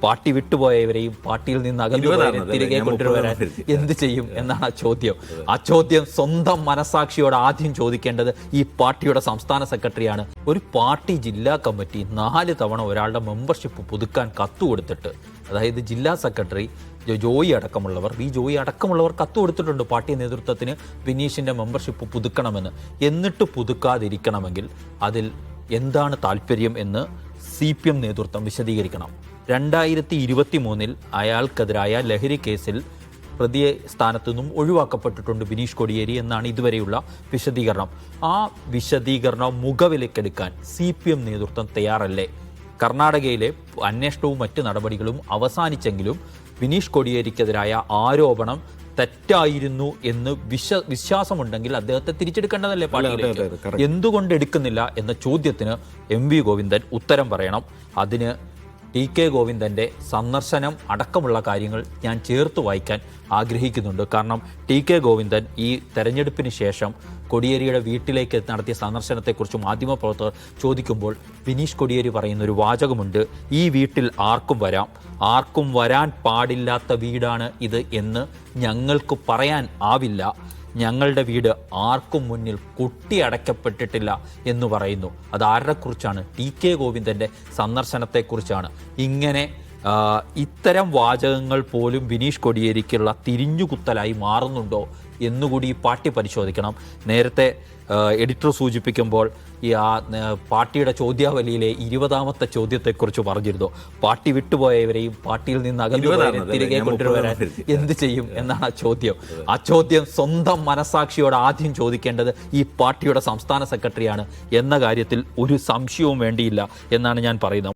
Party വിട്ടുപോയവരെയും പാർട്ടിയിൽ നിന്ന് അകന്നുപോയവരെയും തിരികെ കൊണ്ടുവരാൻ എന്ത് ചെയ്യും എന്നാണ് ആ ചോദ്യം. ആ ചോദ്യം സ്വന്തം മനസാക്ഷിയോട് ആദ്യം ചോദിക്കേണ്ടത് ഈ പാർട്ടിയുടെ സംസ്ഥാന സെക്രട്ടറിയാണ്. ഒരു പാർട്ടി ജില്ലാ കമ്മിറ്റി 4 തവണ ഒരാളുടെ മെമ്പർഷിപ്പ് പുതുക്കാൻ കത്ത് കൊടുത്തിട്ട്, അതായത് ജില്ലാ സെക്രട്ടറി ജോയി അടക്കമുള്ളവർ കത്ത് കൊടുത്തിട്ടുണ്ട് പാർട്ടി നേതൃത്വത്തിന് ബിനീഷിൻ്റെ മെമ്പർഷിപ്പ് പുതുക്കണമെന്ന്. എന്നിട്ട് പുതുക്കാതിരിക്കണമെങ്കിൽ അതിൽ എന്താണ് താല്പര്യം എന്ന് CPM നേതൃത്വം വിശദീകരിക്കണം. 2023 അയാൾക്കെതിരായ ലഹരി കേസിൽ പ്രതിയെ സ്ഥാനത്തു നിന്നും ഒഴിവാക്കപ്പെട്ടിട്ടുണ്ട് ബിനീഷ് കോടിയേരി എന്നാണ് ഇതുവരെയുള്ള വിശദീകരണം. ആ വിശദീകരണം മുഖവിലക്കെടുക്കാൻ CPM നേതൃത്വം തയ്യാറല്ലേ? കർണാടകയിലെ അന്വേഷണവും മറ്റ് നടപടികളും അവസാനിച്ചെങ്കിലും ബിനീഷ് കോടിയേരിക്കെതിരായ ആരോപണം തെറ്റായിരുന്നു എന്ന് വിശ്വാസമുണ്ടെങ്കിൽ അദ്ദേഹത്തെ തിരിച്ചെടുക്കേണ്ടതല്ലേ പാർട്ടിയിലേക്ക്? എന്തുകൊണ്ട് എടുക്കുന്നില്ല എന്ന ചോദ്യത്തിന് MV ഗോവിന്ദൻ ഉത്തരം പറയണം. അതിന് TK ഗോവിന്ദൻ്റെ സന്ദർശനം അടക്കമുള്ള കാര്യങ്ങൾ ഞാൻ ചേർത്ത് വായിക്കാൻ ആഗ്രഹിക്കുന്നുണ്ട്. കാരണം TK ഗോവിന്ദൻ ഈ തെരഞ്ഞെടുപ്പിന് ശേഷം കോടിയേരിയുടെ വീട്ടിലേക്ക് നടത്തിയ സന്ദർശനത്തെക്കുറിച്ച് മാധ്യമപ്രവർത്തകർ ചോദിക്കുമ്പോൾ ബിനീഷ് കോടിയേരി പറയുന്നൊരു വാചകമുണ്ട്: ഈ വീട്ടിൽ ആർക്കും വരാൻ പാടില്ലാത്ത വീടാണ് ഇത് എന്ന് ഞങ്ങൾക്ക് പറയാൻ ആവില്ല. ഞങ്ങളുടെ വീട് ആർക്കും മുന്നിൽ കൊട്ടിയടയ്ക്കപ്പെട്ടിട്ടില്ല എന്ന് പറയുന്നു. അത് ആരെക്കുറിച്ചാണ്? TK ഗോവിന്ദൻ്റെ സന്ദർശനത്തെക്കുറിച്ചാണ്. ഇങ്ങനെ ഇത്തരം വാചകങ്ങൾ പോലും ബിനീഷ് കോടിയേരിക്കുള്ള തിരിഞ്ഞുകുത്തലായി മാറുന്നുണ്ടോ എന്നുകൂടി ഈ പാർട്ടി പരിശോധിക്കണം. നേരത്തെ എഡിറ്റർ സൂചിപ്പിക്കുമ്പോൾ ഈ പാർട്ടിയുടെ ചോദ്യാവലിയിലെ 20ാമത്തെ ചോദ്യത്തെക്കുറിച്ച് പറഞ്ഞിരുന്നു. പാർട്ടി വിട്ടുപോയവരെയും പാർട്ടിയിൽ നിന്ന് അകന്നുപോയവരെയും തിരികെ കൊണ്ടുവരാൻ എന്ത് ചെയ്യും എന്നാണ് ആ ചോദ്യം. ആ ചോദ്യം സ്വന്തം മനസാക്ഷിയോട് ആദ്യം ചോദിക്കേണ്ടത് ഈ പാർട്ടിയുടെ സംസ്ഥാന സെക്രട്ടറിയാണ് എന്ന കാര്യത്തിൽ ഒരു സംശയവും വേണ്ടിയില്ല എന്നാണ് ഞാൻ പറയുന്നത്.